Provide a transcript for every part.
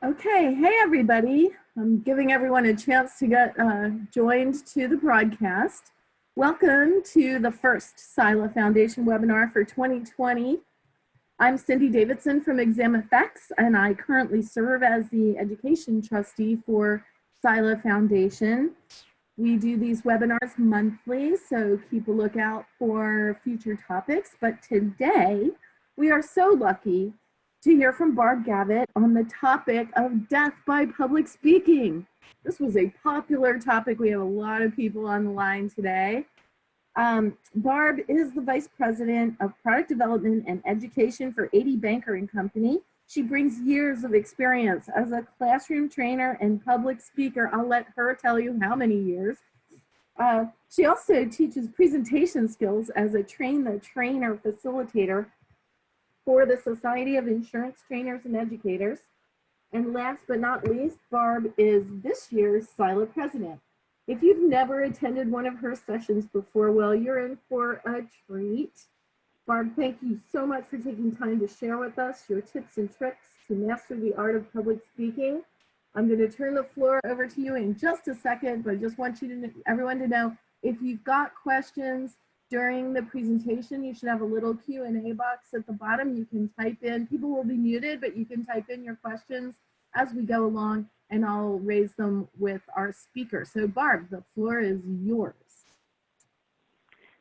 Okay, hey everybody. I'm giving everyone a chance to get joined to the broadcast. Welcome to the first SILA Foundation webinar for 2020. I'm Cindy Davidson from ExamFX, and I currently serve as the education trustee for SILA Foundation. We do these webinars monthly, so keep a lookout for future topics. But today, we are so lucky to hear from Barb Gavitt on the topic of death by public speaking. This was a popular topic. We have a lot of people on the line today. Barb is the Vice President of Product Development and Education for 80 Banker & Company. She brings years of experience as a classroom trainer and public speaker. I'll let her tell you how many years. She also teaches presentation skills as a train-the-trainer facilitator for the Society of Insurance Trainers and Educators. And last but not least, Barb is this year's SILA president. If you've never attended one of her sessions before, well, you're in for a treat. Barb, thank you so much for taking time to share with us your tips and tricks to master the art of public speaking. I'm going to turn the floor over to you in just a second, but I just want everyone to know, if you've got questions during the presentation, you should have a little Q&A box at the bottom. You can type in, people will be muted, but you can type in your questions as we go along, and I'll raise them with our speaker. So Barb, the floor is yours.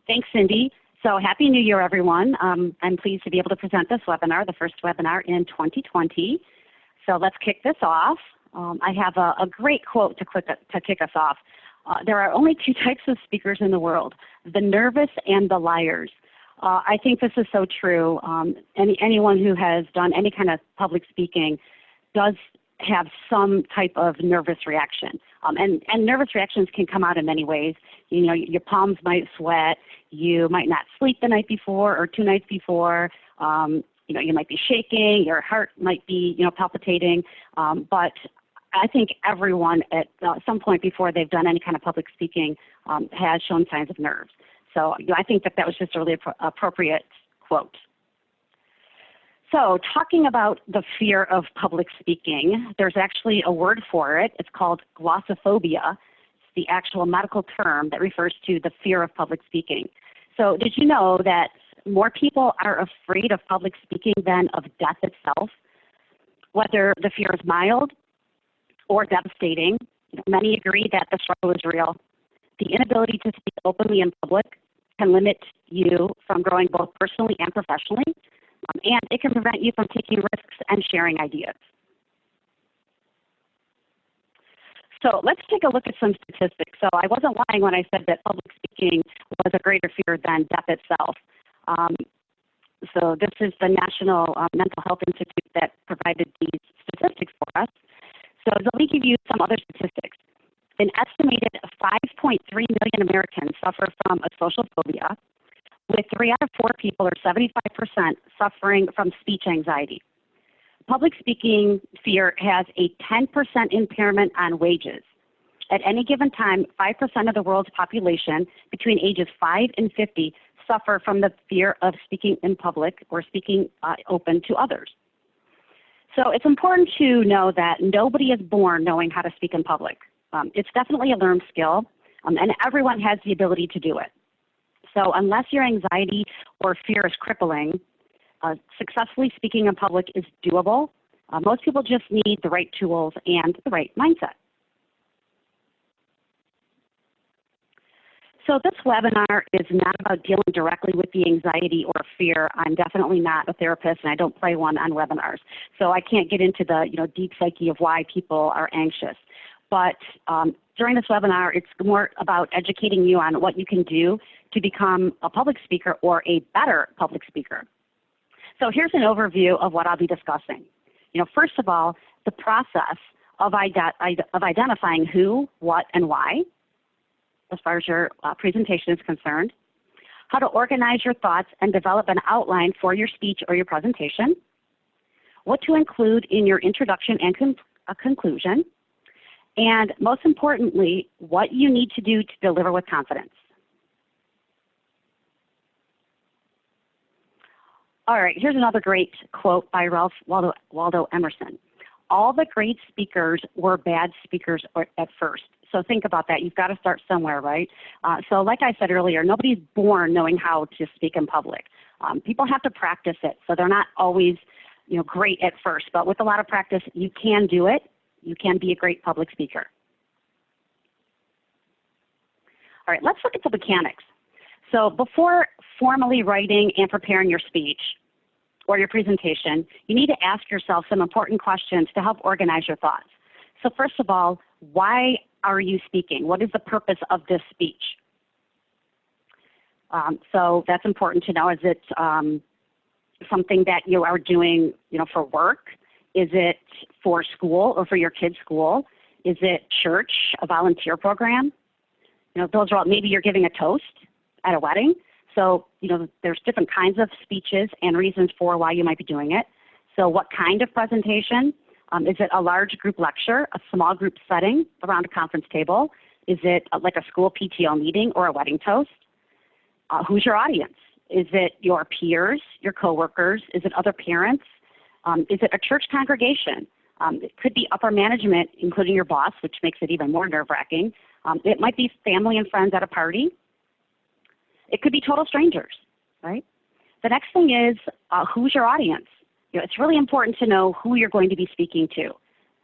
Thanks, Cindy. So happy New Year, everyone. I'm pleased to be able to present this webinar, the first webinar in 2020. So let's kick this off. I have a great quote to kick us off. There are only two types of speakers in the world, the nervous and the liars. I think this is so true. Anyone who has done any kind of public speaking does have some type of nervous reaction. And nervous reactions can come out in many ways. You know, your palms might sweat, you might not sleep the night before or two nights before, you know, you might be shaking, your heart might be, you know, palpitating, but I think everyone at some point before they've done any kind of public speaking has shown signs of nerves. So I think that was just a really appropriate quote. So talking about the fear of public speaking, there's actually a word for it. It's called glossophobia. It's the actual medical term that refers to the fear of public speaking. So did you know that more people are afraid of public speaking than of death itself? Whether the fear is mild or devastating, many agree that the struggle is real. The inability to speak openly in public can limit you from growing both personally and professionally, and it can prevent you from taking risks and sharing ideas. So let's take a look at some statistics. So I wasn't lying when I said that public speaking was a greater fear than death itself. So this is the National Mental Health Institute that provided these statistics for us. So let me give you some other statistics. An estimated 5.3 million Americans suffer from a social phobia, with 3 out of 4 people, or 75%, suffering from speech anxiety. Public speaking fear has a 10% impairment on wages. At any given time, 5% of the world's population between ages 5 and 50 suffer from the fear of speaking in public or speaking open to others. So it's important to know that nobody is born knowing how to speak in public. It's definitely a learned skill, and everyone has the ability to do it. So unless your anxiety or fear is crippling, successfully speaking in public is doable. Most people just need the right tools and the right mindset. So this webinar is not about dealing directly with the anxiety or fear. I'm definitely not a therapist, and I don't play one on webinars. So I can't get into the deep psyche of why people are anxious. But during this webinar, it's more about educating you on what you can do to become a public speaker or a better public speaker. So here's an overview of what I'll be discussing. First of all, the process of identifying who, what, and why, as far as your presentation is concerned, how to organize your thoughts and develop an outline for your speech or your presentation, what to include in your introduction and conclusion, and most importantly, what you need to do to deliver with confidence. All right, here's another great quote by Waldo Emerson. all the great speakers were bad speakers at first. So think about that. You've got to start somewhere, right? So like I said earlier, nobody's born knowing how to speak in public. People have to practice it, so they're not always, great at first. But with a lot of practice, you can do it. You can be a great public speaker. All right, let's look at the mechanics. So before formally writing and preparing your speech or your presentation, you need to ask yourself some important questions to help organize your thoughts. So first of all, why are you speaking? What is the purpose of this speech? So that's important to know. Is it something that you are doing, for work? Is it for school or for your kids' school? Is it church, a volunteer program? Those are all, maybe you're giving a toast at a wedding. So, there's different kinds of speeches and reasons for why you might be doing it. So what kind of presentation? Is it a large group lecture, a small group setting around a conference table? Is it like a school PTO meeting or a wedding toast? Who's your audience? Is it your peers, your coworkers? Is it other parents? Is it a church congregation? It could be upper management, including your boss, which makes it even more nerve-wracking. It might be family and friends at a party. It could be total strangers, right? The next thing is, who's your audience? It's really important to know who you're going to be speaking to.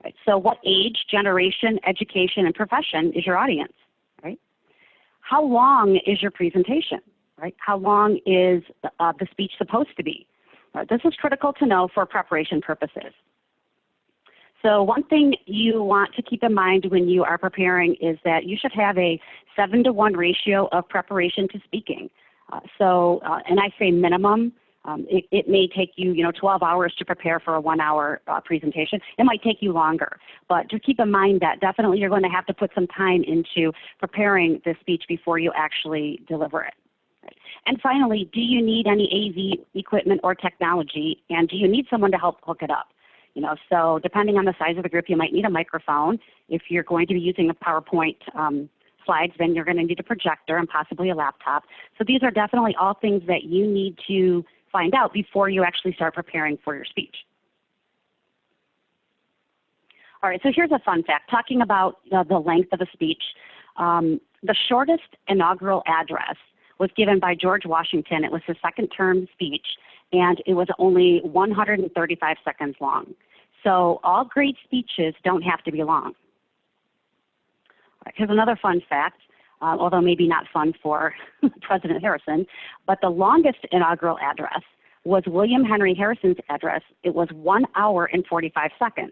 Right? So what age, generation, education, and profession is your audience, right? How long is your presentation, right? How long is the speech supposed to be? This is critical to know for preparation purposes. So one thing you want to keep in mind when you are preparing is that you should have a 7-to-1 ratio of preparation to speaking. And I say minimum. It may take you, 12 hours to prepare for a 1-hour presentation. It might take you longer, but just keep in mind that definitely you're going to have to put some time into preparing the speech before you actually deliver it. And finally, do you need any AV equipment or technology, and do you need someone to help hook it up? So depending on the size of the group, you might need a microphone. If you're going to be using a PowerPoint slides, then you're going to need a projector and possibly a laptop. So these are definitely all things that you need to find out before you actually start preparing for your speech. All right, so here's a fun fact. Talking about the length of a speech, the shortest inaugural address was given by George Washington. It was his second-term speech, and it was only 135 seconds long. So all great speeches don't have to be long. Here's another fun fact, although maybe not fun for President Harrison, but the longest inaugural address was William Henry Harrison's address. It was 1 hour and 45 seconds.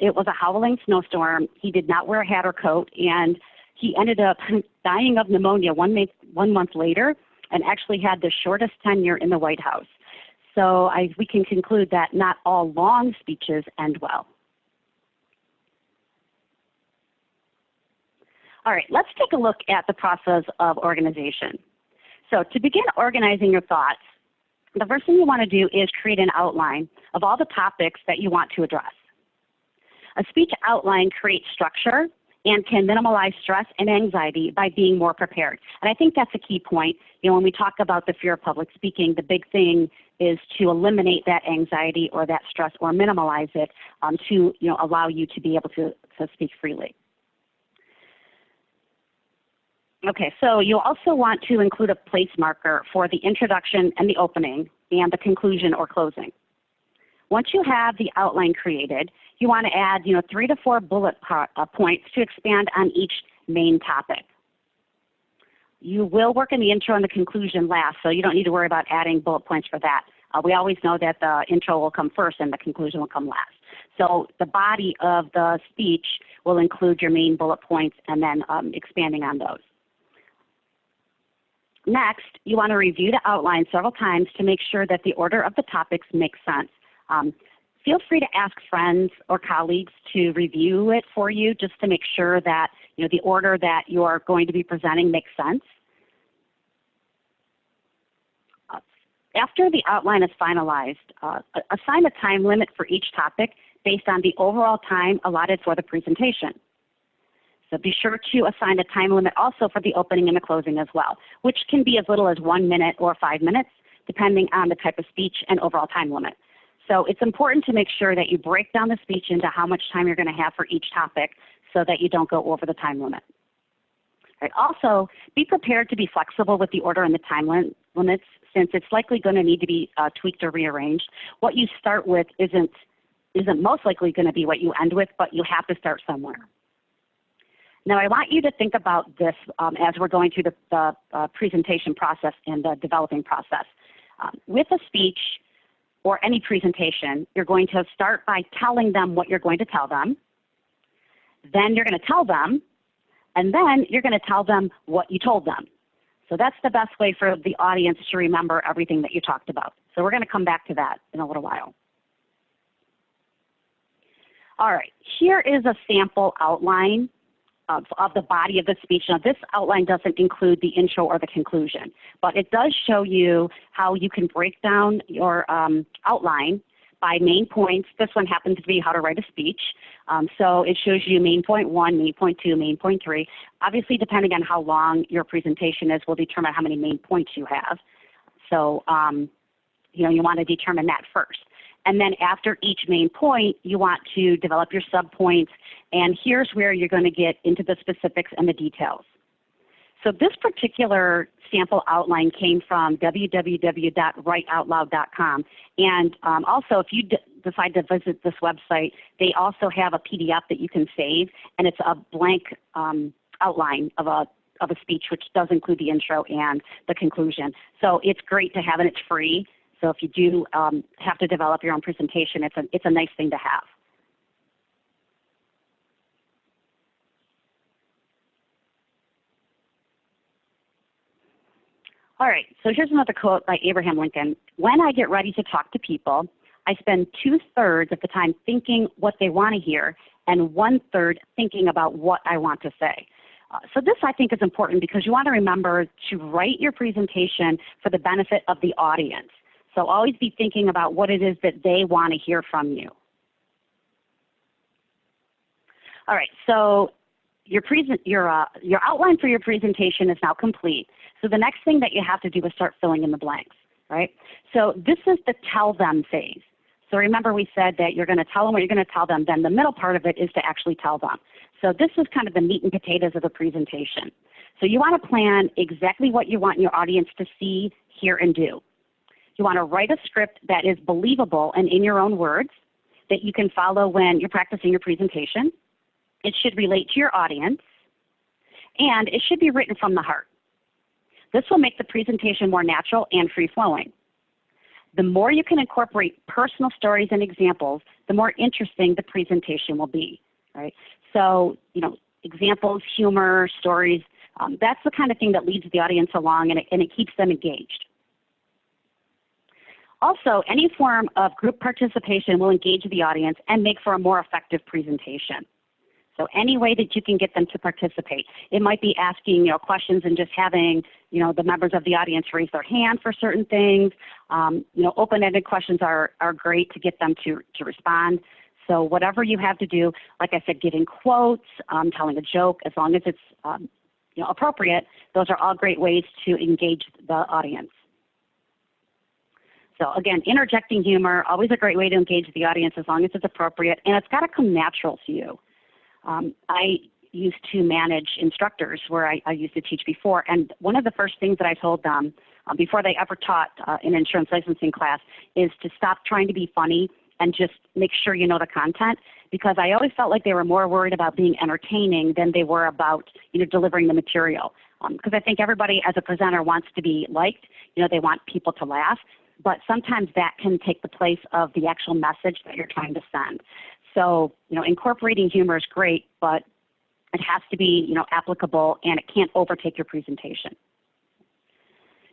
It was a howling snowstorm. He did not wear a hat or coat, and he ended up dying of pneumonia 1 month later and actually had the shortest tenure in the White House. So we can conclude that not all long speeches end well. All right, let's take a look at the process of organization. So to begin organizing your thoughts, the first thing you want to do is create an outline of all the topics that you want to address. A speech outline creates structure and can minimize stress and anxiety by being more prepared. And I think that's a key point. When we talk about the fear of public speaking, the big thing is to eliminate that anxiety or that stress or minimize it to allow you to be able to speak freely. Okay, so you'll also want to include a place marker for the introduction and the opening and the conclusion or closing. Once you have the outline created, you want to add 3 to 4 bullet points to expand on each main topic. You will work in the intro and the conclusion last, so you don't need to worry about adding bullet points for that. We always know that the intro will come first and the conclusion will come last. So the body of the speech will include your main bullet points and then expanding on those. Next, you want to review the outline several times to make sure that the order of the topics makes sense. Feel free to ask friends or colleagues to review it for you just to make sure that the order that you're going to be presenting makes sense. After the outline is finalized, assign a time limit for each topic based on the overall time allotted for the presentation. So be sure to assign a time limit also for the opening and the closing as well, which can be as little as 1 minute or 5 minutes, depending on the type of speech and overall time limit. So it's important to make sure that you break down the speech into how much time you're going to have for each topic so that you don't go over the time limit. Right. Also, be prepared to be flexible with the order and the time limits, since it's likely going to need to be tweaked or rearranged. What you start with isn't most likely going to be what you end with, but you have to start somewhere. Now, I want you to think about this as we're going through the presentation process and the developing process. With a speech or any presentation, you're going to start by telling them what you're going to tell them. Then you're going to tell them, and then you're going to tell them what you told them. So that's the best way for the audience to remember everything that you talked about. So we're going to come back to that in a little while. All right, here is a sample outline of the body of the speech. Now, this outline doesn't include the intro or the conclusion, but it does show you how you can break down your outline by main points. This one happens to be how to write a speech. So it shows you main point 1, main point 2, main point 3. Obviously, depending on how long your presentation is, will determine how many main points you have. So, you want to determine that first. And then after each main point, you want to develop your subpoints. And here's where you're going to get into the specifics and the details. So this particular sample outline came from www.writeoutloud.com. And also, if you decide to visit this website, they also have a PDF that you can save, and it's a blank outline of a speech, which does include the intro and the conclusion. So it's great to have, and it's free. So if you do have to develop your own presentation, it's a nice thing to have. All right, so here's another quote by Abraham Lincoln. When I get ready to talk to people, I spend 2/3 of the time thinking what they want to hear and 1/3 thinking about what I want to say. So this, I think, is important because you want to remember to write your presentation for the benefit of the audience. So always be thinking about what it is that they want to hear from you. All right, so your outline for your presentation is now complete. So the next thing that you have to do is start filling in the blanks, right? So this is the tell them phase. So remember, we said that you're going to tell them what you're going to tell them. Then the middle part of it is to actually tell them. So this is kind of the meat and potatoes of the presentation. So you want to plan exactly what you want your audience to see, hear, and do. You want to write a script that is believable and in your own words that you can follow when you're practicing your presentation. It should relate to your audience, and it should be written from the heart. This will make the presentation more natural and free-flowing. The more you can incorporate personal stories and examples, the more interesting the presentation will be, right? So, examples, humor, stories, that's the kind of thing that leads the audience along, and it keeps them engaged. Also, any form of group participation will engage the audience and make for a more effective presentation. So any way that you can get them to participate. It might be asking questions and just having the members of the audience raise their hand for certain things. Open-ended questions are great to get them to respond. So whatever you have to do, like I said, giving quotes, telling a joke, as long as it's appropriate, those are all great ways to engage the audience. So again, interjecting humor, always a great way to engage the audience as long as it's appropriate, and it's got to come natural to you. I used to manage instructors where I used to teach before, and one of the first things that I told them before they ever taught an insurance licensing class is to stop trying to be funny and just make sure you know the content, because I always felt like they were more worried about being entertaining than they were about delivering the material. Because I think everybody as a presenter wants to be liked, they want people to laugh, but sometimes that can take the place of the actual message that you're trying to send. So, incorporating humor is great, but it has to be, applicable, and it can't overtake your presentation.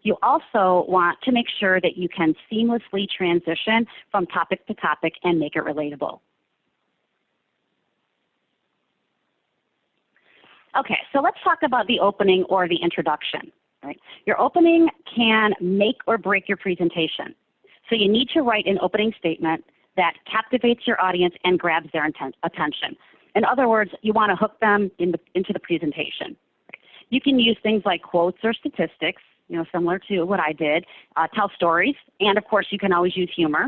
You also want to make sure that you can seamlessly transition from topic to topic and make it relatable. Okay, so let's talk about the opening or the introduction. Right? Your opening can make or break your presentation. So you need to write an opening statement that captivates your audience and grabs their attention. In other words, you want to hook them into the presentation. You can use things like quotes or statistics, similar to what I did, tell stories, and of course you can always use humor.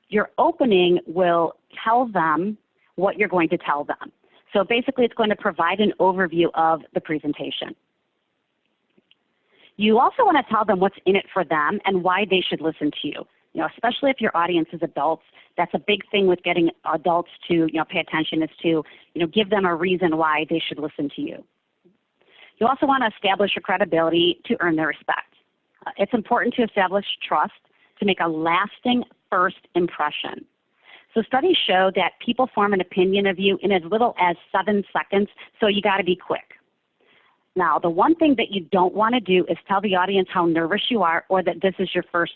Your opening will tell them what you're going to tell them. So basically, it's going to provide an overview of the presentation. You also want to tell them what's in it for them and why they should listen to you. You know, especially if your audience is adults, that's a big thing with getting adults to, pay attention, is to, give them a reason why they should listen to you. You also want to establish your credibility to earn their respect. It's important to establish trust to make a lasting first impression. So studies show that people form an opinion of you in as little as 7 seconds, so you got to be quick. Now, the one thing that you don't want to do is tell the audience how nervous you are or that this is your first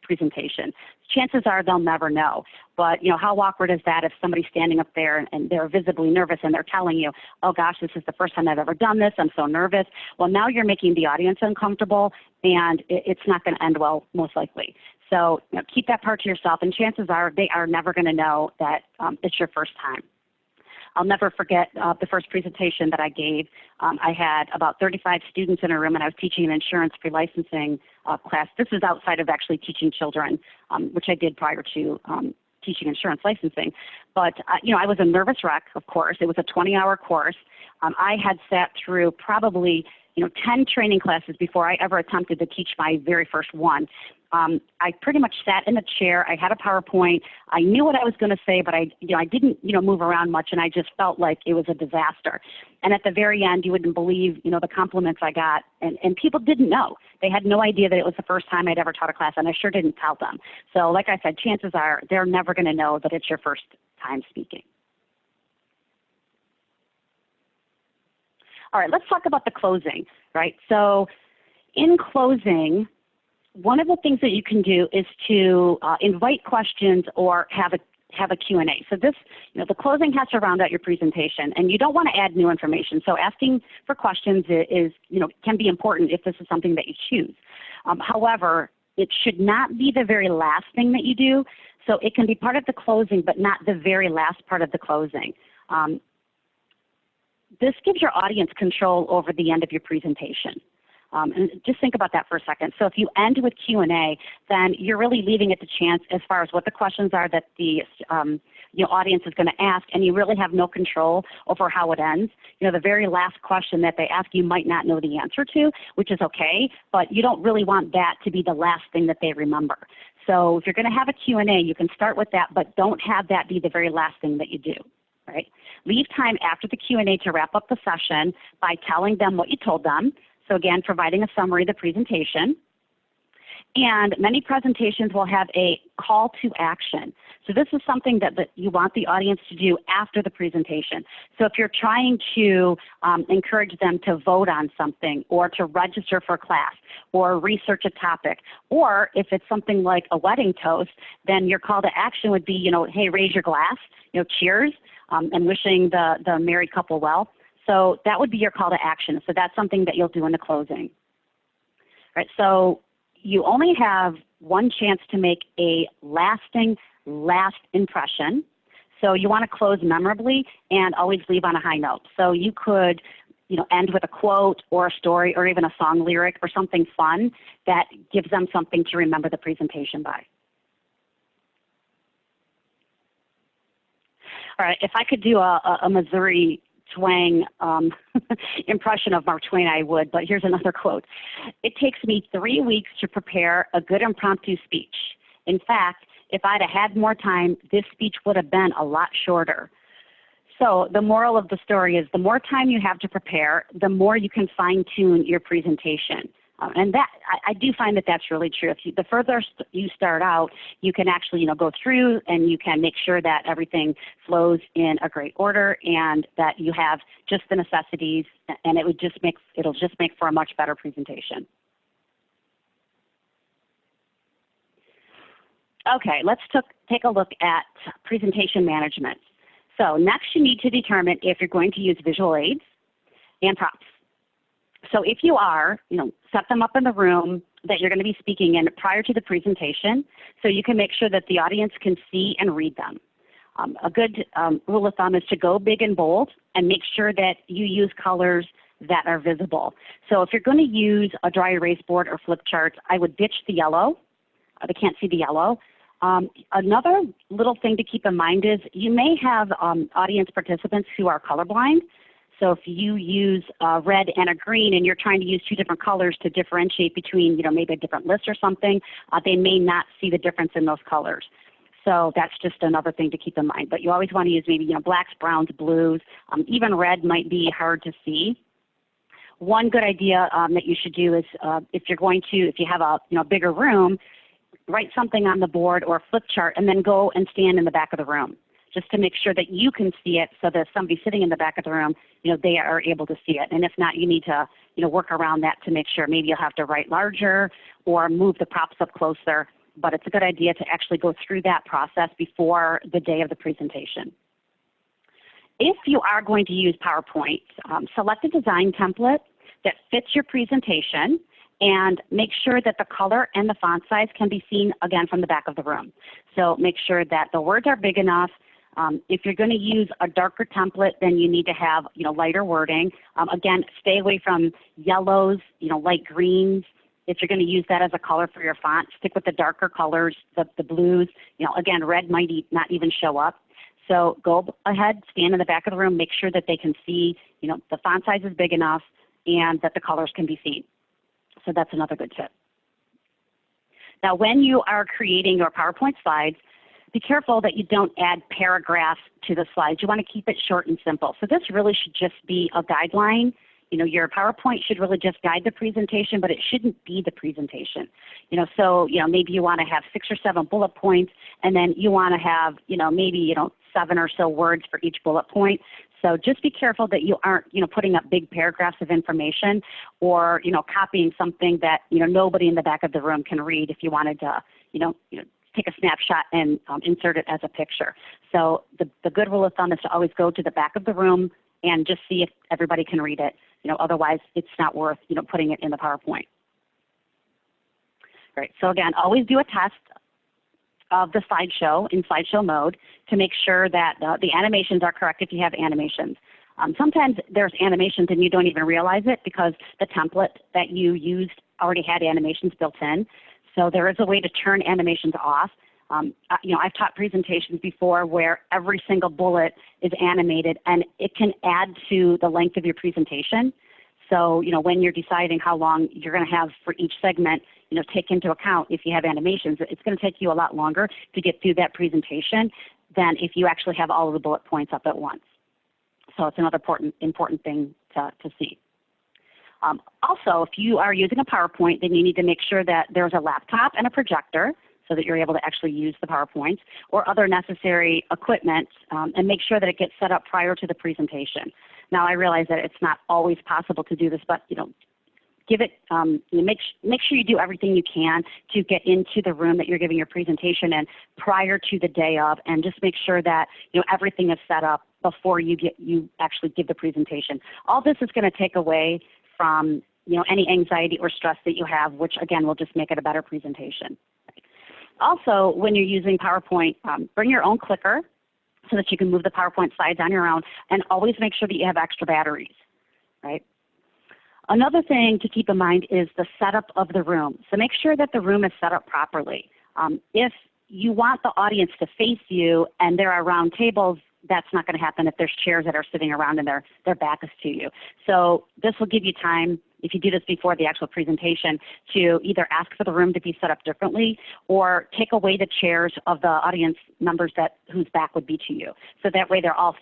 presentation. Chances are they'll never know. But, how awkward is that if somebody's standing up there and they're visibly nervous and they're telling you, oh gosh, this is the first time I've ever done this, I'm so nervous. Well, now you're making the audience uncomfortable, and it's not going to end well, most likely. So keep that part to yourself, and chances are they are never going to know that it's your first time. I'll never forget the first presentation that I gave. I had about 35 students in a room, and I was teaching an insurance pre-licensing class. This is outside of actually teaching children, which I did prior to teaching insurance licensing. But, I was a nervous wreck, of course. It was a 20-hour course. I had sat through probably 10 training classes before I ever attempted to teach my very first one. I pretty much sat in the chair. I had a PowerPoint. I knew what I was going to say, but I didn't, move around much, and I just felt like it was a disaster. And at the very end, you wouldn't believe, the compliments I got, and people didn't know. They had no idea that it was the first time I'd ever taught a class, and I sure didn't tell them. So like I said, chances are they're never going to know that it's your first time speaking. All right, let's talk about the closing, right? So in closing, one of the things that you can do is to invite questions or have a Q&A. So this, the closing has to round out your presentation, and you don't want to add new information. So asking for questions is, can be important if this is something that you choose. However, it should not be the very last thing that you do. So it can be part of the closing, but not the very last part of the closing. This gives your audience control over the end of your presentation. And just think about that for a second. So if you end with Q&A, then you're really leaving it to chance as far as what the questions are that the audience is going to ask, and you really have no control over how it ends. The very last question that they ask, you might not know the answer to, which is okay, but you don't really want that to be the last thing that they remember. So if you're going to have a Q&A, you can start with that, but don't have that be the very last thing that you do. Right? Leave time after the Q&A to wrap up the session by telling them what you told them. So again, providing a summary of the presentation. And many presentations will have a call to action. So this is something that you want the audience to do after the presentation. So if you're trying to encourage them to vote on something, or to register for class, or research a topic, or if it's something like a wedding toast, then your call to action would be, hey, raise your glass, cheers, and wishing the married couple well. So that would be your call to action. So that's something that you'll do in the closing. All right, so you only have one chance to make a lasting last impression. So you want to close memorably and always leave on a high note. So you could, end with a quote or a story or even a song lyric or something fun that gives them something to remember the presentation by. All right, if I could do a Missouri twang impression of Mark Twain, I would, but here's another quote. It takes me 3 weeks to prepare a good impromptu speech. In fact, if I'd have had more time, this speech would have been a lot shorter. So the moral of the story is the more time you have to prepare, the more you can fine-tune your presentation. And that I do find that that's really true. The further you start out, you can actually go through, and you can make sure that everything flows in a great order, and that you have just the necessities, and it'll just make for a much better presentation. Okay, let's take a look at presentation management. So next, you need to determine if you're going to use visual aids and props. So if you are, set them up in the room that you're going to be speaking in prior to the presentation, so you can make sure that the audience can see and read them. A good rule of thumb is to go big and bold and make sure that you use colors that are visible. So if you're going to use a dry erase board or flip charts, I would ditch the yellow. They can't see the yellow. Another little thing to keep in mind is you may have audience participants who are colorblind. So if you use a red and a green and you're trying to use two different colors to differentiate between, maybe a different list or something, they may not see the difference in those colors. So that's just another thing to keep in mind. But you always want to use maybe, blacks, browns, blues. Even red might be hard to see. One good idea that you should do is if you have a bigger room, write something on the board or a flip chart and then go and stand in the back of the room, just to make sure that you can see it, so that if somebody's sitting in the back of the room, they are able to see it. And if not, you need to, work around that to make sure. Maybe you'll have to write larger or move the props up closer. But it's a good idea to actually go through that process before the day of the presentation. If you are going to use PowerPoint, select a design template that fits your presentation and make sure that the color and the font size can be seen again from the back of the room. So make sure that the words are big enough. If you're going to use a darker template, then you need to have lighter wording. Again, stay away from yellows, light greens. If you're going to use that as a color for your font, stick with the darker colors, the blues. Again, red might not even show up. So go ahead, stand in the back of the room, make sure that they can see, the font size is big enough and that the colors can be seen. So that's another good tip. Now, when you are creating your PowerPoint slides, be careful that you don't add paragraphs to the slides. You want to keep it short and simple. So this really should just be a guideline. Your PowerPoint should really just guide the presentation, but it shouldn't be the presentation. So maybe you want to have 6 or 7 bullet points, and then you want to have, maybe 7 or so words for each bullet point. So just be careful that you aren't, putting up big paragraphs of information or, copying something that, nobody in the back of the room can read if you wanted to, take a snapshot and insert it as a picture. So the good rule of thumb is to always go to the back of the room and just see if everybody can read it. Otherwise it's not worth, putting it in the PowerPoint. Great. So again, always do a test of the slideshow in slideshow mode to make sure that the animations are correct if you have animations. Sometimes there's animations and you don't even realize it because the template that you used already had animations built in. So there is a way to turn animations off. I've taught presentations before where every single bullet is animated and it can add to the length of your presentation. So, when you're deciding how long you're going to have for each segment, take into account if you have animations, it's going to take you a lot longer to get through that presentation than if you actually have all of the bullet points up at once. So it's another important thing to see. Also, if you are using a PowerPoint, then you need to make sure that there's a laptop and a projector so that you're able to actually use the PowerPoint or other necessary equipment, and make sure that it gets set up prior to the presentation. Now, I realize that it's not always possible to do this, but give it, make sure you do everything you can to get into the room that you're giving your presentation in prior to the day of, and just make sure that everything is set up before you actually give the presentation. All this is going to take away from any anxiety or stress that you have, which again will just make it a better presentation. Also, when you're using PowerPoint, bring your own clicker so that you can move the PowerPoint slides on your own, and always make sure that you have extra batteries, right? Another thing to keep in mind is the setup of the room. So make sure that the room is set up properly. If you want the audience to face you and there are round tables, that's not going to happen if there's chairs that are sitting around and their back is to you. So this will give you time, if you do this before the actual presentation, to either ask for the room to be set up differently or take away the chairs of the audience members whose back would be to you. So that way they're all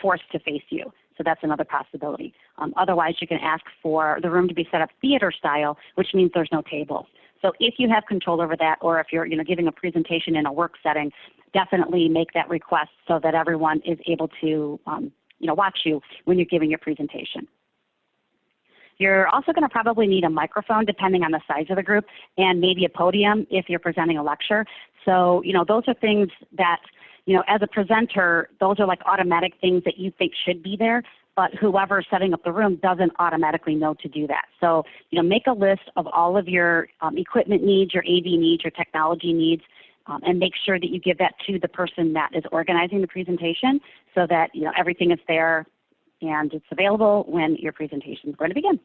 forced to face you. So that's another possibility. Otherwise, you can ask for the room to be set up theater style, which means there's no tables. So if you have control over that, or if you're giving a presentation in a work setting, definitely make that request so that everyone is able to watch you when you're giving your presentation. You're also going to probably need a microphone depending on the size of the group, and maybe a podium if you're presenting a lecture. So those are things that as a presenter, those are like automatic things that you think should be there, but whoever's setting up the room doesn't automatically know to do that. So, make a list of all of your equipment needs, your AV needs, your technology needs, and make sure that you give that to the person that is organizing the presentation so that, everything is there and it's available when your presentation is going to begin.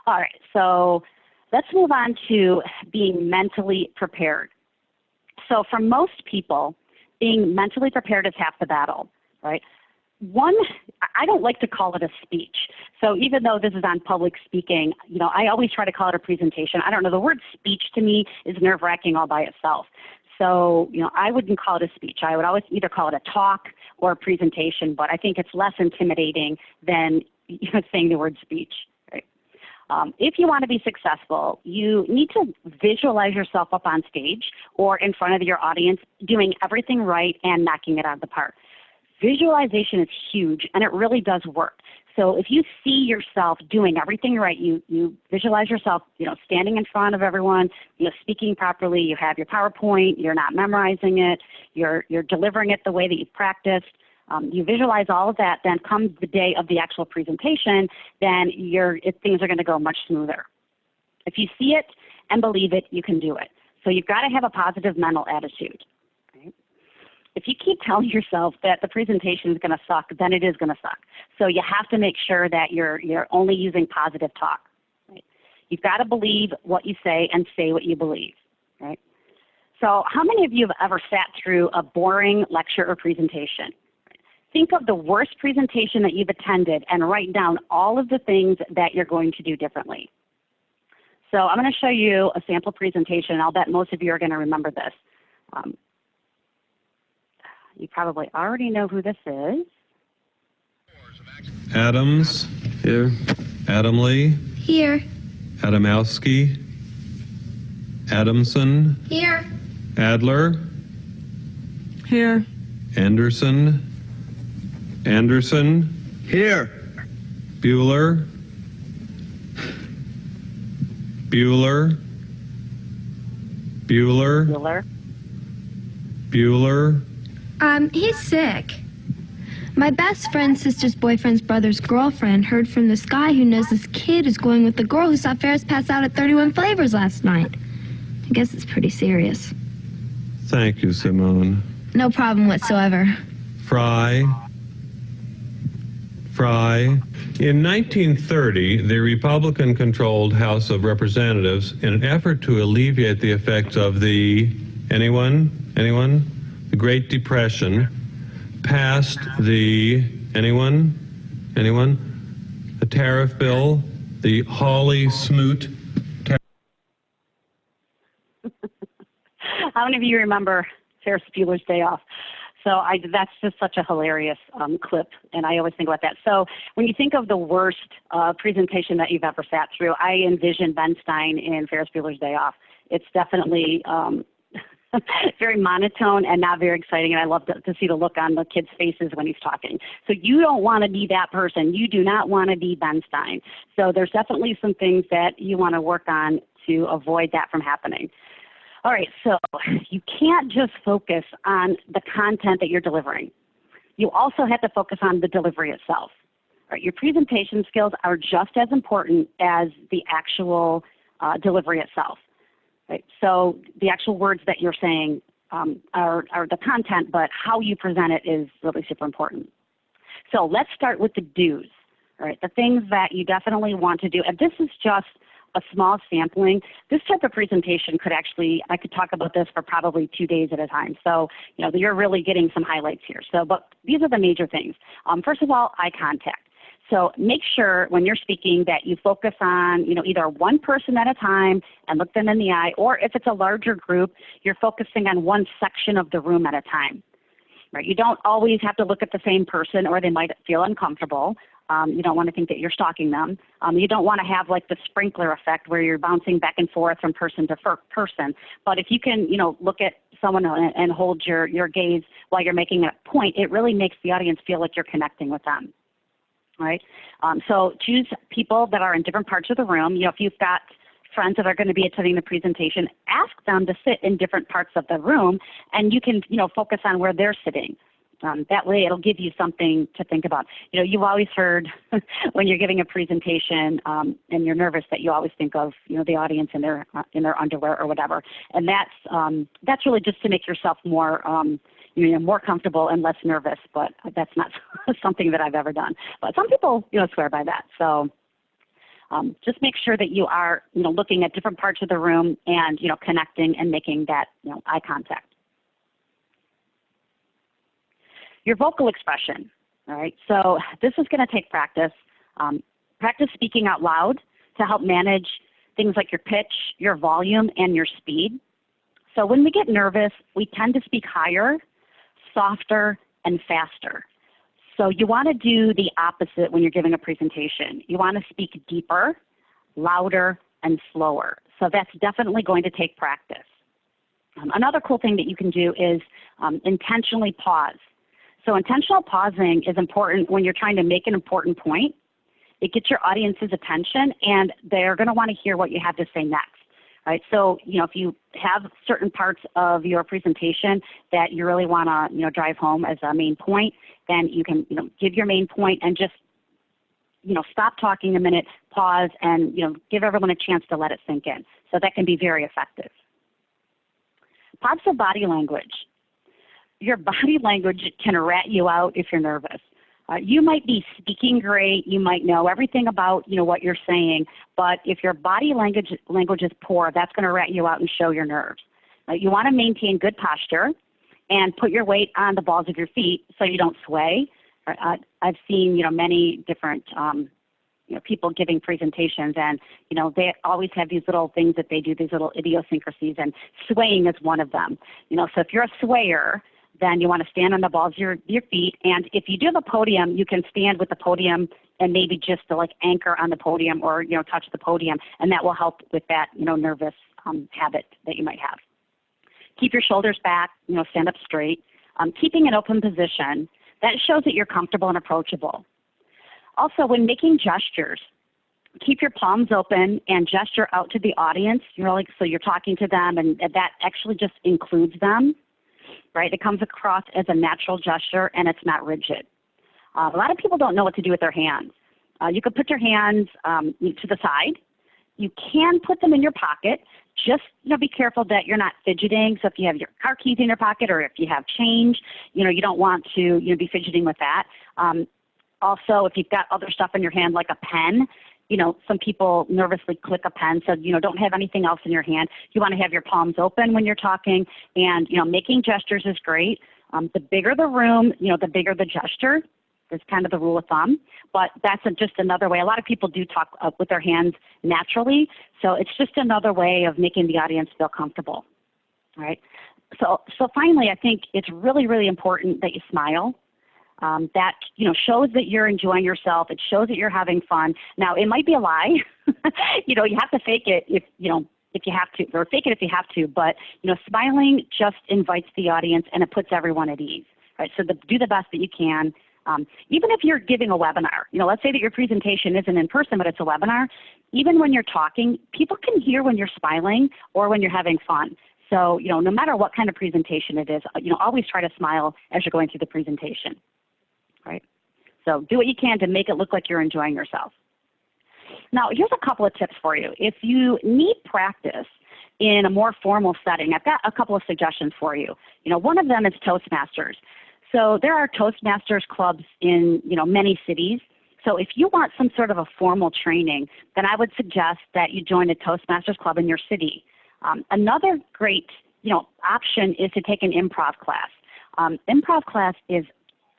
All right, so let's move on to being mentally prepared. So for most people, being mentally prepared is half the battle, right? One, I don't like to call it a speech. So even though this is on public speaking, I always try to call it a presentation. I don't know, the word speech to me is nerve-wracking all by itself. So, I wouldn't call it a speech. I would always either call it a talk or a presentation, but I think it's less intimidating than saying the word speech. Right? If you want to be successful, you need to visualize yourself up on stage or in front of your audience doing everything right and knocking it out of the park. Visualization is huge, and it really does work. So if you see yourself doing everything right, you visualize yourself, standing in front of everyone, speaking properly, you have your PowerPoint, you're not memorizing it, you're delivering it the way that you've practiced. You visualize all of that, then comes the day of the actual presentation, then things are going to go much smoother. If you see it and believe it, you can do it. So you've got to have a positive mental attitude. If you keep telling yourself that the presentation is going to suck, then it is going to suck. So you have to make sure that you're only using positive talk. Right? You've got to believe what you say and say what you believe. Right? So how many of you have ever sat through a boring lecture or presentation? Think of the worst presentation that you've attended and write down all of the things that you're going to do differently. So I'm going to show you a sample presentation. I'll bet most of you are going to remember this. You probably already know who this is. Adams. Here. Adamley. Here. Adamowski. Adamson. Here. Adler. Here. Anderson. Anderson. Here. Bueller. Bueller. Bueller. Bueller. Bueller. He's sick. My best friend's sister's boyfriend's brother's girlfriend heard from this guy who knows this kid is going with the girl who saw Ferris pass out at 31 Flavors last night. I guess it's pretty serious. Thank you, Simone. No problem whatsoever. Fry. In 1930, the Republican-controlled House of Representatives, in an effort to alleviate the effects of the, anyone? The Great Depression, passed the, anyone? The tariff bill, the Hawley-Smoot tariff. How many of you remember Ferris Bueller's Day Off? So that's just such a hilarious clip, and I always think about that. So when you think of the worst presentation that you've ever sat through, I envision Ben Stein in Ferris Bueller's Day Off. It's definitely very monotone and not very exciting, and I love to see the look on the kids' faces when he's talking. So you don't want to be that person. You do not want to be Ben Stein. So there's definitely some things that you want to work on to avoid that from happening. All right, so you can't just focus on the content that you're delivering. You also have to focus on the delivery itself. All right, your presentation skills are just as important as the actual delivery itself. Right? So the actual words that you're saying are the content, but how you present it is really super important. So let's start with the do's. All right, the things that you definitely want to do, and this is just a small sampling. This type of presentation could actually, I could talk about this for probably 2 days at a time. So, you're really getting some highlights here. So, but these are the major things. First of all, eye contact. So make sure when you're speaking that you focus on, either one person at a time and look them in the eye, or if it's a larger group, you're focusing on one section of the room at a time. Right? You don't always have to look at the same person or they might feel uncomfortable. You don't want to think that you're stalking them. You don't want to have like the sprinkler effect where you're bouncing back and forth from person to person. But if you can, look at someone and hold your gaze while you're making a point, it really makes the audience feel like you're connecting with them. Right? So choose people that are in different parts of the room. If you've got friends that are going to be attending the presentation, ask them to sit in different parts of the room, and you can, focus on where they're sitting. That way it'll give you something to think about. You've always heard when you're giving a presentation and you're nervous that you always think of, the audience in their underwear or whatever. And that's really just to make yourself more, more comfortable and less nervous, but that's not something that I've ever done. But some people, swear by that. So Just make sure that you are, looking at different parts of the room and, connecting and making that, eye contact. Your vocal expression, all right? So this is going to take practice. Practice speaking out loud to help manage things like your pitch, your volume, and your speed. So when we get nervous, we tend to speak higher, softer, and faster. So you want to do the opposite when you're giving a presentation. You want to speak deeper, louder, and slower. So that's definitely going to take practice. Another cool thing that you can do is intentionally pause. So intentional pausing is important when you're trying to make an important point. It gets your audience's attention, and they're going to want to hear what you have to say next. Right? So, if you have certain parts of your presentation that you really want to, drive home as a main point, then you can, give your main point and just, stop talking a minute, pause, and, give everyone a chance to let it sink in. So that can be very effective. Positive body language. Your body language can rat you out if you're nervous. You might be speaking great, you might know everything about what you're saying, but if your body language is poor, that's going to rat you out and show your nerves. You want to maintain good posture and put your weight on the balls of your feet so you don't sway. I've seen many different people giving presentations, and they always have these little things that they do, these little idiosyncrasies, and swaying is one of them. So if you're a swayer, then you want to stand on the balls of your feet. And if you do have a podium, you can stand with the podium and maybe just to anchor on the podium or, touch the podium. And that will help with that, nervous habit that you might have. Keep your shoulders back, stand up straight. Keeping an open position, that shows that you're comfortable and approachable. Also, when making gestures, keep your palms open and gesture out to the audience. So you're talking to them, and that actually just includes them. Right? It comes across as a natural gesture, and it's not rigid. A lot of people don't know what to do with their hands. You could put your hands to the side. You can put them in your pocket. Just be careful that you're not fidgeting. So if you have your car keys in your pocket, or if you have change, you don't want to be fidgeting with that. Also, if you've got other stuff in your hand like a pen, some people nervously click a pen, so don't have anything else in your hand. You want to have your palms open when you're talking, and making gestures is great. The bigger the room, the bigger the gesture. That's kind of the rule of thumb, but that's just another way. A lot of people do talk with their hands naturally, so it's just another way of making the audience feel comfortable. All right. So finally, I think it's really, really important that you smile. That shows that you're enjoying yourself. It shows that you're having fun. Now, it might be a lie. You have to fake it if you have to, or fake it if you have to. But smiling just invites the audience, and it puts everyone at ease. Right? So do the best that you can. Even if you're giving a webinar, let's say that your presentation isn't in person, but it's a webinar. Even when you're talking, people can hear when you're smiling or when you're having fun. So no matter what kind of presentation it is, always try to smile as you're going through the presentation. Right? So do what you can to make it look like you're enjoying yourself. Now, here's a couple of tips for you. If you need practice in a more formal setting, I've got a couple of suggestions for you. One of them is Toastmasters. So there are Toastmasters clubs in, many cities. So if you want some sort of a formal training, then I would suggest that you join a Toastmasters club in your city. Another great, option is to take an improv class. Improv class is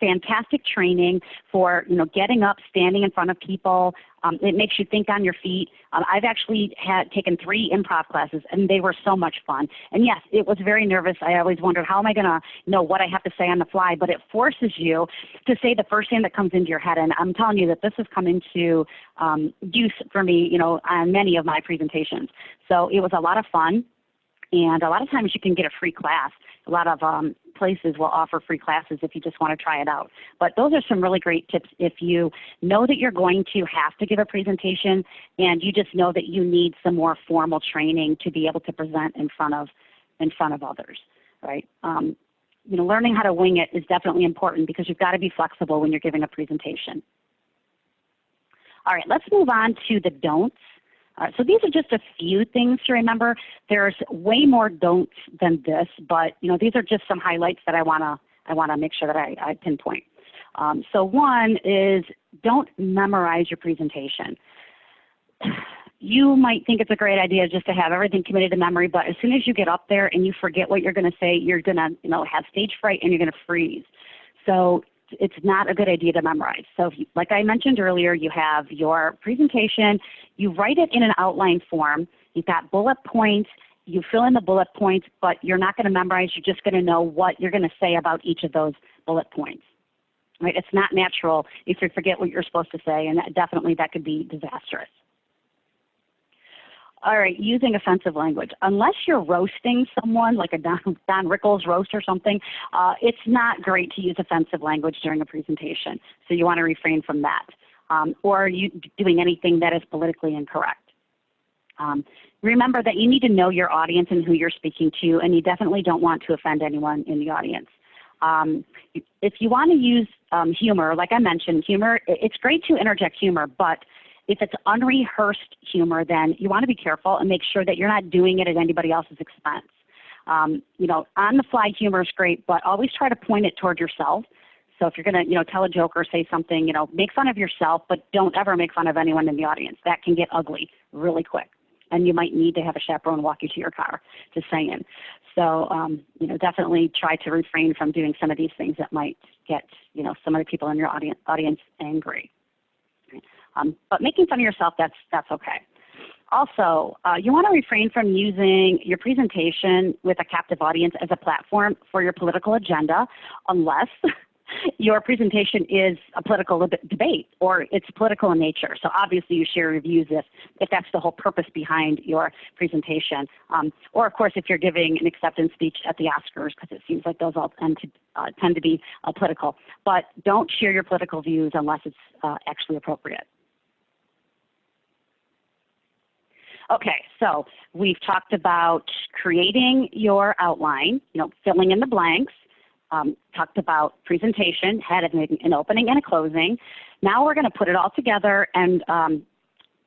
fantastic training for, getting up, standing in front of people. It makes you think on your feet. I've actually taken 3 improv classes, and they were so much fun. And yes, it was very nervous. I always wondered, how am I going to know what I have to say on the fly? But it forces you to say the first thing that comes into your head. And I'm telling you that this has come into use for me, on many of my presentations. So it was a lot of fun. And a lot of times you can get a free class. A lot of places will offer free classes if you just want to try it out. But those are some really great tips if you know that you're going to have to give a presentation and you just know that you need some more formal training to be able to present in front of others, right? Learning how to wing it is definitely important because you've got to be flexible when you're giving a presentation. All right, let's move on to the don'ts. So these are just a few things to remember. There's way more don'ts than this, but these are just some highlights that I wanna make sure that I pinpoint. So one is don't memorize your presentation. you might think it's a great idea just to have everything committed to memory, but as soon as you get up there and you forget what you're going to say, you're going to, have stage fright and you're going to freeze. So it's not a good idea to memorize. So if you, like I mentioned earlier, you have your presentation, you write it in an outline form, you've got bullet points, you fill in the bullet points, but you're not going to memorize, you're just going to know what you're going to say about each of those bullet points. Right? It's not natural if you forget what you're supposed to say, and that could be disastrous. All right, using offensive language. Unless you're roasting someone, like a Don Rickles roast or something, it's not great to use offensive language during a presentation. So you want to refrain from that, or you doing anything that is politically incorrect. Remember that you need to know your audience and who you're speaking to, and you definitely don't want to offend anyone in the audience. If you want to use humor, like I mentioned, humor, it's great to interject humor, but if it's unrehearsed humor, then you want to be careful and make sure that you're not doing it at anybody else's expense. On-the-fly humor is great, but always try to point it toward yourself. So if you're going to, tell a joke or say something, make fun of yourself, but don't ever make fun of anyone in the audience. That can get ugly really quick, and you might need to have a chaperone walk you to your car, just saying. So, definitely try to refrain from doing some of these things that might get, some of the people in your audience angry. But making fun of yourself, that's okay. Also, you want to refrain from using your presentation with a captive audience as a platform for your political agenda, unless your presentation is a political debate or it's political in nature. So obviously you share your views if that's the whole purpose behind your presentation. Or of course if you're giving an acceptance speech at the Oscars, because it seems like those all tend to be political. But don't share your political views unless it's actually appropriate. Okay, so we've talked about creating your outline, filling in the blanks. Talked about presentation, had an opening and a closing. Now we're going to put it all together and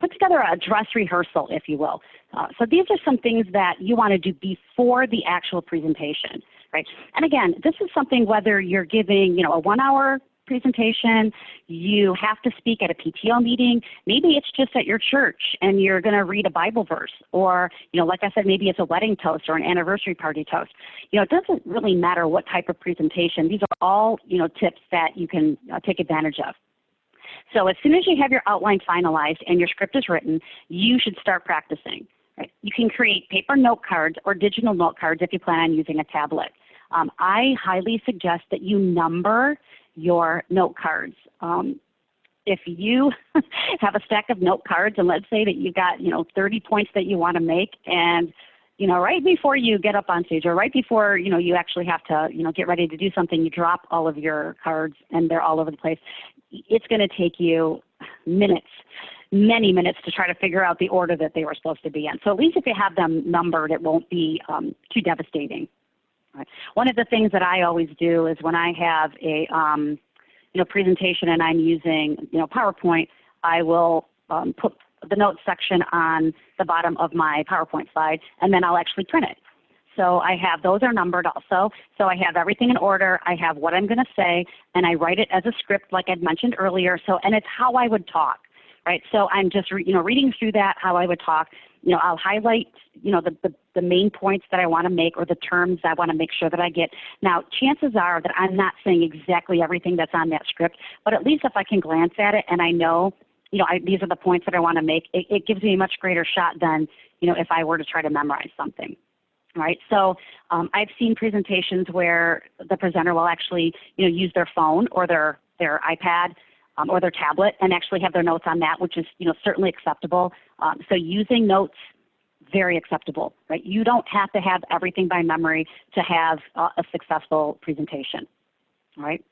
put together a dress rehearsal, if you will. So these are some things that you want to do before the actual presentation, right? And again, this is something whether you're giving, a 1-hour presentation, you have to speak at a PTO meeting, maybe it's just at your church and you're going to read a Bible verse, or, like I said, maybe it's a wedding toast or an anniversary party toast. It doesn't really matter what type of presentation. These are all, tips that you can take advantage of. So as soon as you have your outline finalized and your script is written, you should start practicing. Right? You can create paper note cards or digital note cards if you plan on using a tablet. I highly suggest that you number your note cards. If you have a stack of note cards and let's say that you got 30 points that you want to make, and right before you get up on stage or right before you actually have to get ready to do something, you drop all of your cards and they're all over the place. It's going to take you minutes, many minutes to try to figure out the order that they were supposed to be in. So at least if you have them numbered, it won't be too devastating. Right. One of the things that I always do is when I have a presentation and I'm using PowerPoint, I will put the notes section on the bottom of my PowerPoint slide, and then I'll actually print it. So I have those are numbered also. So I have everything in order. I have what I'm going to say, and I write it as a script, like I'd mentioned earlier. So and it's how I would talk. Right, so I'm just reading through that, how I would talk. I'll highlight the main points that I want to make or the terms I want to make sure that I get. Now, chances are that I'm not saying exactly everything that's on that script, but at least if I can glance at it and I know, these are the points that I want to make, it gives me a much greater shot than if I were to try to memorize something. Right, so I've seen presentations where the presenter will actually use their phone or their iPad. Or their tablet and actually have their notes on that, which is certainly acceptable. So using notes, very acceptable, right? You don't have to have everything by memory to have a successful presentation, right?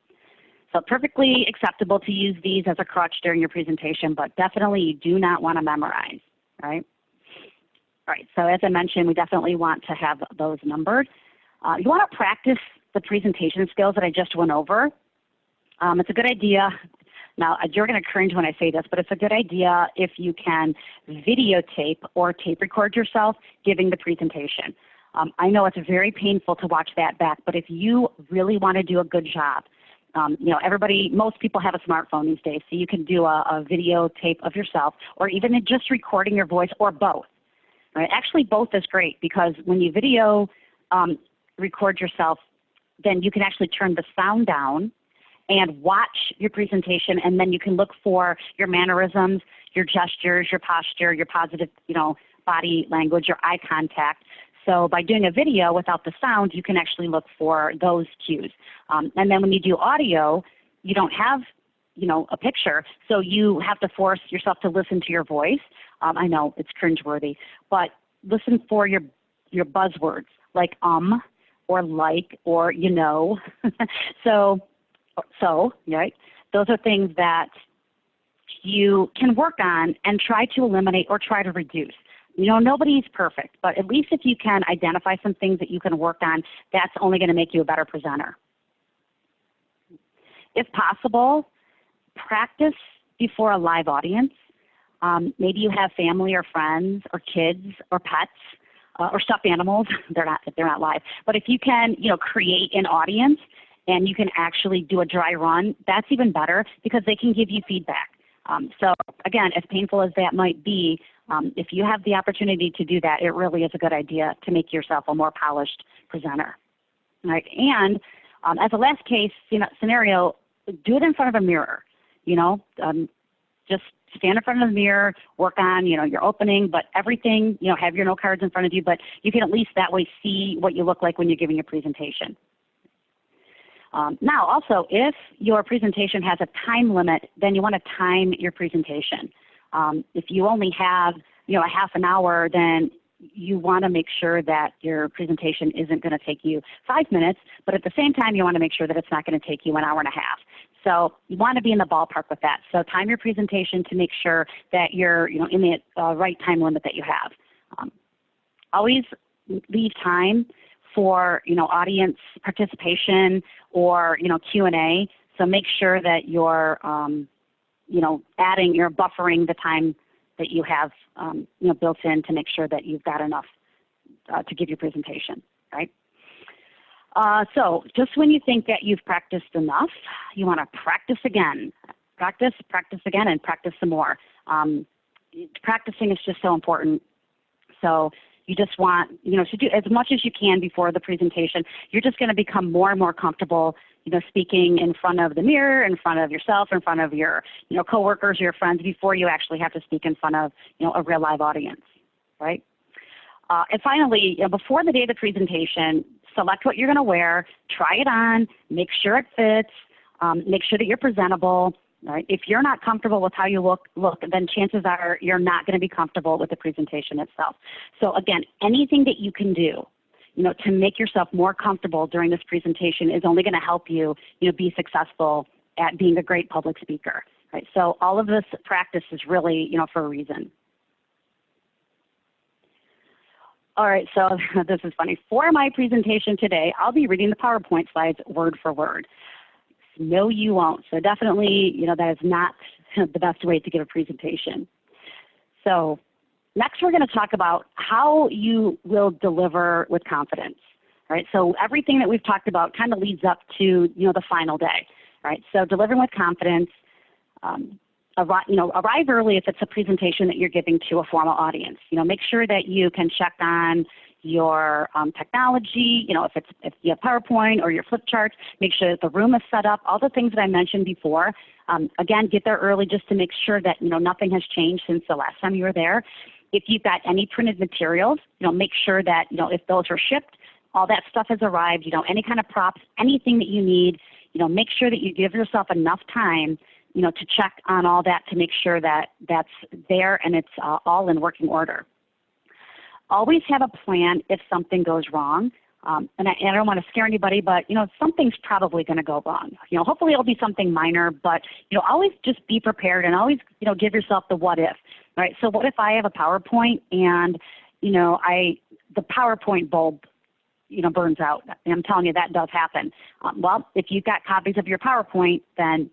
So perfectly acceptable to use these as a crutch during your presentation, but definitely you do not want to memorize, right? All right, so as I mentioned, we definitely want to have those numbered. You want to practice the presentation skills that I just went over. It's a good idea. Now, you're going to cringe when I say this, but it's a good idea if you can videotape or tape record yourself giving the presentation. I know it's very painful to watch that back, but if you really want to do a good job, Most people have a smartphone these days, so you can do a videotape of yourself, or even just recording your voice, or both. Right? Actually, both is great, because when you video record yourself, then you can actually turn the sound down and watch your presentation, and then you can look for your mannerisms, your gestures, your posture, your positive, body language, your eye contact. So by doing a video without the sound, you can actually look for those cues. And then when you do audio, you don't have, a picture, so you have to force yourself to listen to your voice. I know it's cringeworthy, but listen for your buzzwords like or like, or so right? Those are things that you can work on and try to eliminate or try to reduce. Nobody's perfect, but at least if you can identify some things that you can work on, that's only going to make you a better presenter. If possible, practice before a live audience. Maybe you have family or friends or kids or pets or stuffed animals. They're not live. But if you can, create an audience and you can actually do a dry run, that's even better, because they can give you feedback. So again, as painful as that might be, if you have the opportunity to do that, it really is a good idea to make yourself a more polished presenter. Right? And as a last case scenario, do it in front of a mirror. Just stand in front of the mirror, work on your opening, but everything, have your note cards in front of you, but you can at least that way see what you look like when you're giving your presentation. Now, also, if your presentation has a time limit, then you want to time your presentation. If you only have, a half an hour, then you want to make sure that your presentation isn't going to take you 5 minutes, but at the same time, you want to make sure that it's not going to take you an hour and a half. So you want to be in the ballpark with that. So time your presentation to make sure that you're, in the right time limit that you have. Always leave time for, audience participation or, Q&A. So make sure that you're, you're buffering the time that you have, built in to make sure that you've got enough to give your presentation, right? So just when you think that you've practiced enough, you want to practice again. Practice again, and practice some more. Practicing is just so important. So you just want, to do as much as you can before the presentation. You're just going to become more and more comfortable, speaking in front of the mirror, in front of yourself, in front of your, coworkers or your friends, before you actually have to speak in front of, a real live audience, right? And finally, before the day of the presentation, select what you're going to wear, try it on, make sure it fits, make sure that you're presentable. Right? If you're not comfortable with how you look, then chances are you're not going to be comfortable with the presentation itself. So again, anything that you can do, to make yourself more comfortable during this presentation is only going to help you, be successful at being a great public speaker. Right? So all of this practice is really, for a reason. All right, so this is funny. For my presentation today, I'll be reading the PowerPoint slides word for word. No, you won't. So definitely, that is not the best way to give a presentation. So next, we're going to talk about how you will deliver with confidence. Right? So everything that we've talked about kind of leads up to, the final day. Right? So delivering with confidence. Arrive early if it's a presentation that you're giving to a formal audience. Make sure that you can check on your technology, if you have PowerPoint or your flip charts, make sure that the room is set up, all the things that I mentioned before. Again, get there early just to make sure that, nothing has changed since the last time you were there. If you've got any printed materials, make sure that, if those are shipped, all that stuff has arrived, any kind of props, anything that you need, make sure that you give yourself enough time to check on all that to make sure that that's there and it's all in working order. Always have a plan if something goes wrong. And I don't want to scare anybody, but, something's probably going to go wrong. Hopefully it'll be something minor, but, always just be prepared and always, give yourself the what if, right? So what if I have a PowerPoint and, the PowerPoint bulb, burns out? And I'm telling you that does happen. Well, if you've got copies of your PowerPoint, then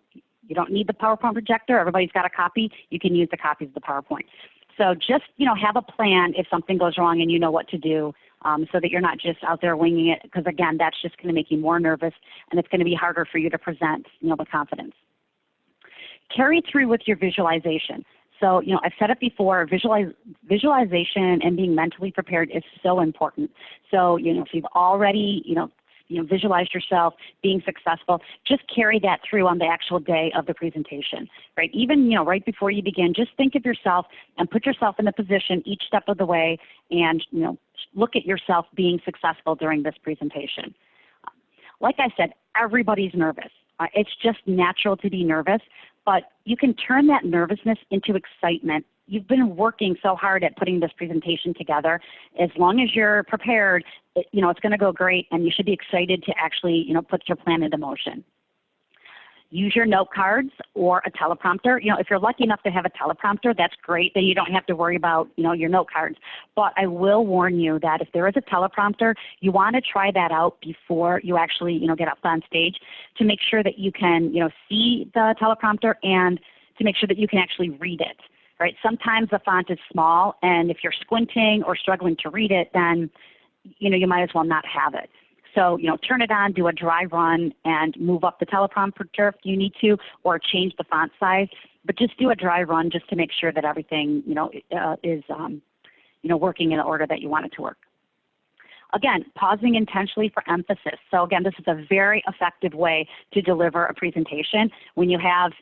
you don't need the PowerPoint projector. Everybody's got a copy. You can use the copies of the PowerPoint. So just, have a plan if something goes wrong and you know what to do, so that you're not just out there winging it, because again, that's just going to make you more nervous and it's going to be harder for you to present, with confidence. Carry through with your visualization. So, I've said it before, visualization and being mentally prepared is so important. So, if you've already, visualized yourself being successful, just carry that through on the actual day of the presentation, right? Even, right before you begin, just think of yourself and put yourself in the position each step of the way and, look at yourself being successful during this presentation. Like I said, everybody's nervous. It's just natural to be nervous, but you can turn that nervousness into excitement. You've been working so hard at putting this presentation together. As long as you're prepared, it's going to go great, and you should be excited to actually, put your plan into motion. Use your note cards or a teleprompter. If you're lucky enough to have a teleprompter, that's great. Then you don't have to worry about, your note cards. But I will warn you that if there is a teleprompter, you want to try that out before you actually, get up on stage to make sure that you can, see the teleprompter and to make sure that you can actually read it. Right? Sometimes the font is small, and if you're squinting or struggling to read it, then you might as well not have it. So, turn it on, do a dry run, and move up the teleprompter if you need to, or change the font size. But just do a dry run just to make sure that everything, is, working in the order that you want it to work. Again, pausing intentionally for emphasis. So again, this is a very effective way to deliver a presentation. When you have,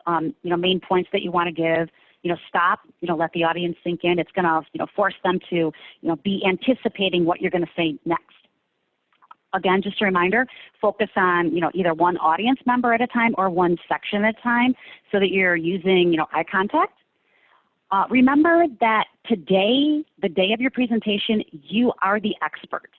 main points that you want to give, stop, let the audience sink in. It's going to, force them to, be anticipating what you're going to say next. Again, just a reminder, focus on, either one audience member at a time or one section at a time so that you're using, eye contact. Remember that today, the day of your presentation, you are the expert.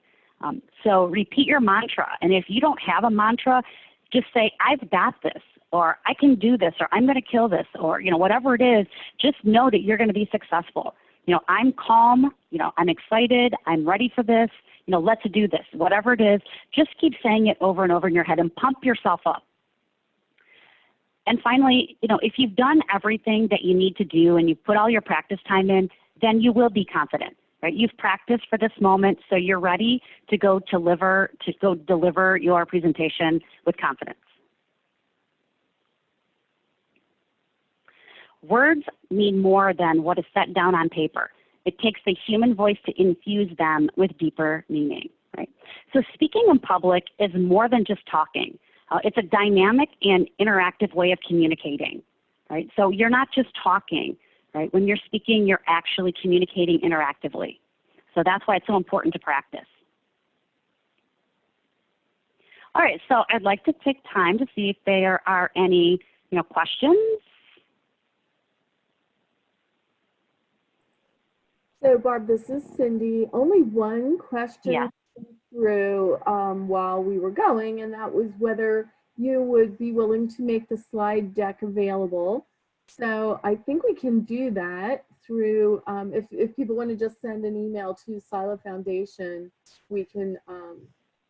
So repeat your mantra. And if you don't have a mantra, just say, I've got this, or I can do this, or I'm going to kill this, or, whatever it is, just know that you're going to be successful. I'm calm, I'm excited, I'm ready for this, let's do this, whatever it is, just keep saying it over and over in your head and pump yourself up. And finally, if you've done everything that you need to do and you've put all your practice time in, then you will be confident, right? You've practiced for this moment, so you're ready to go deliver your presentation with confidence. Words mean more than what is set down on paper. It takes the human voice to infuse them with deeper meaning, right? So speaking in public is more than just talking. It's a dynamic and interactive way of communicating, right? So you're not just talking, right? When you're speaking, you're actually communicating interactively. So that's why it's so important to practice. All right, so I'd like to take time to see if there are any, questions. So Barb, this is Cindy. Only one question through while we were going, and that was whether you would be willing to make the slide deck available. So I think we can do that through, if people want to just send an email to SILA Foundation, we can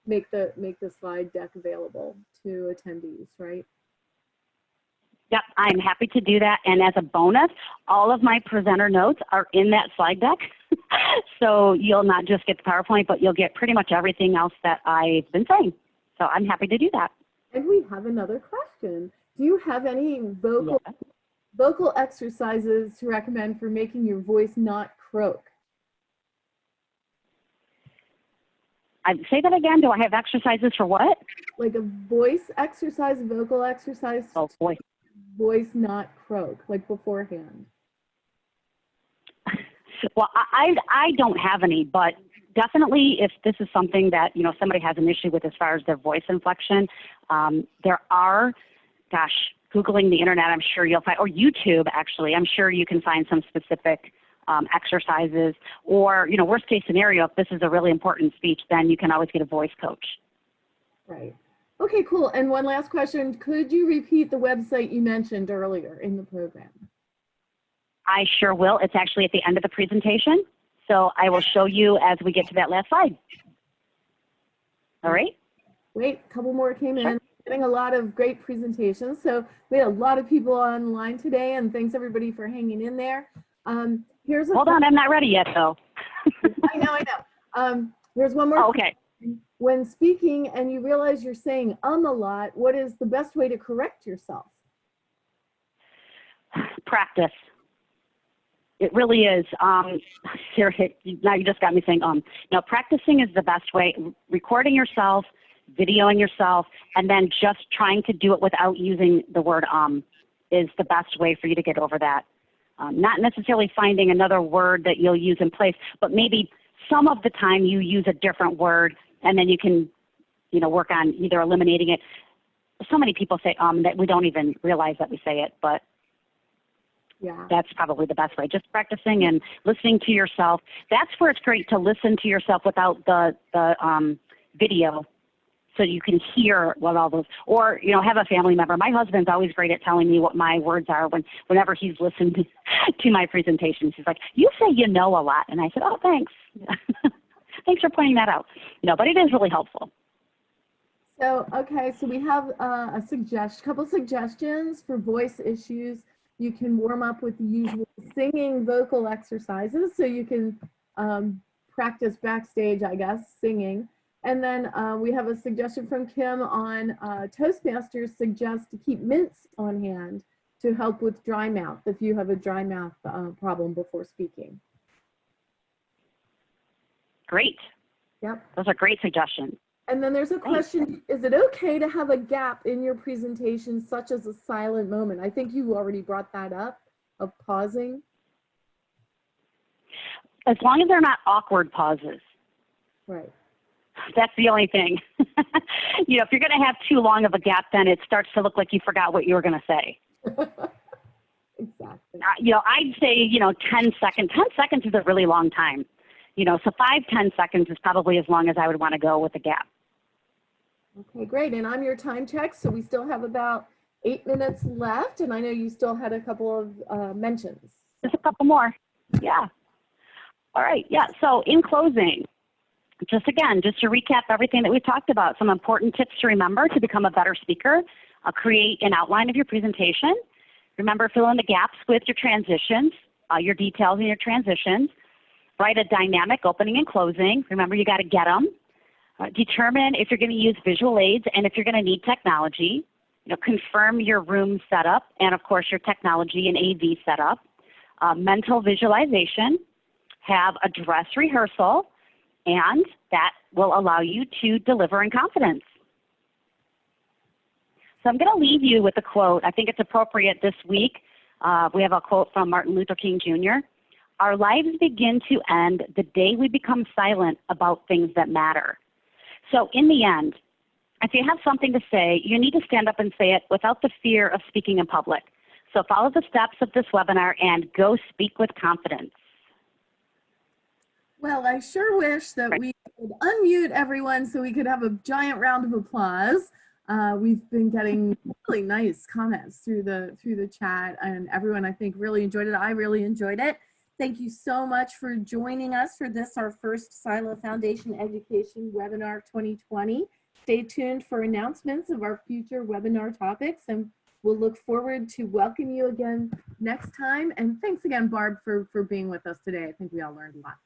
make the slide deck available to attendees, right? Yep, I'm happy to do that. And as a bonus, all of my presenter notes are in that slide deck. So you'll not just get the PowerPoint, but you'll get pretty much everything else that I've been saying. So I'm happy to do that. And we have another question. Do you have any vocal exercises to recommend for making your voice not croak? Say that again. Do I have exercises for what? Like a voice exercise, vocal exercise. Oh, voice. Voice not croak, like beforehand. Well, I don't have any, but definitely if this is something that, somebody has an issue with as far as their voice inflection, there are, Googling the internet, I'm sure you'll find, or YouTube actually, I'm sure you can find some specific exercises, or, worst case scenario, if this is a really important speech, then you can always get a voice coach. Right. Okay, cool. And one last question. Could you repeat the website you mentioned earlier in the program? I sure will. It's actually at the end of the presentation. So I will show you as we get to that last slide. All right. Wait, a couple more came in. Getting a lot of great presentations. So we had a lot of people online today, and thanks everybody for hanging in there. Here's a Hold on, I'm not ready yet, though. I know. There's one more. Oh, okay. When speaking and you realize you're saying a lot, what is the best way to correct yourself? Practice. It really is. Here, now you just got me saying No, practicing is the best way. Recording yourself, videoing yourself, and then just trying to do it without using the word is the best way for you to get over that. Not necessarily finding another word that you'll use in place, but maybe some of the time you use a different word, and then you can, work on either eliminating it. So many people say that we don't even realize that we say it, but yeah, that's probably the best way. Just practicing and listening to yourself. That's where it's great to listen to yourself without the video, so you can hear what all those, or, have a family member. My husband's always great at telling me what my words are whenever he's listened to my presentations. He's like, you say a lot. And I said, oh, thanks. Thanks for pointing that out. But it is really helpful. So, okay, so we have a couple suggestions for voice issues. You can warm up with the usual singing vocal exercises, so you can practice backstage, I guess, singing. And then we have a suggestion from Kim on Toastmasters suggests to keep mints on hand to help with dry mouth if you have a dry mouth problem before speaking. Great. Yep. Those are great suggestions. And then there's a question, is it okay to have a gap in your presentation, such as a silent moment? I think you already brought that up, of pausing. As long as they're not awkward pauses. Right. That's the only thing. If you're going to have too long of a gap, then it starts to look like you forgot what you were going to say. Exactly. I'd say, 10 seconds. 10 seconds is a really long time. So 5-10 seconds is probably as long as I would want to go with a gap. Okay, great. And I'm your time check, so we still have about 8 minutes left, and I know you still had a couple of mentions. Just a couple more. Yeah. All right. Yeah. So in closing, just to recap everything that we talked about, some important tips to remember to become a better speaker. Create an outline of your presentation. Remember, fill in the gaps with your transitions, your details in your transitions. Write a dynamic opening and closing. Remember, you got to get them. Determine if you're going to use visual aids and if you're going to need technology. Confirm your room setup and, of course, your technology and AV setup. Mental visualization. Have a dress rehearsal, and that will allow you to deliver in confidence. So I'm going to leave you with a quote. I think it's appropriate this week. We have a quote from Martin Luther King Jr. Our lives begin to end the day we become silent about things that matter. So in the end, if you have something to say, you need to stand up and say it without the fear of speaking in public. So follow the steps of this webinar and go speak with confidence. Well, I sure wish that we could unmute everyone so we could have a giant round of applause. We've been getting really nice comments through the chat, and everyone, I think, really enjoyed it. I really enjoyed it. Thank you so much for joining us for this, our first SILA Foundation Education Webinar 2020. Stay tuned for announcements of our future webinar topics, and we'll look forward to welcoming you again next time. And thanks again, Barb, for being with us today. I think we all learned a lot.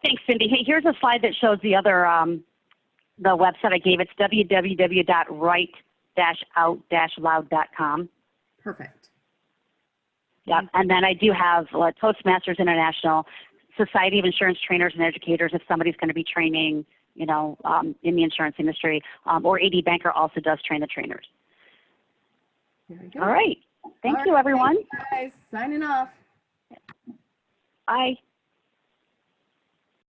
Thanks, Cindy. Hey, here's a slide that shows the other, the website I gave. It's www.write-out-loud.com. Perfect. Yep. And then I do have Toastmasters International, Society of Insurance Trainers and Educators, if somebody's going to be training, in the insurance industry, or AD Banker also does train the trainers. There we go. All right. Thank you, everyone. Thanks, guys. Signing off. Bye.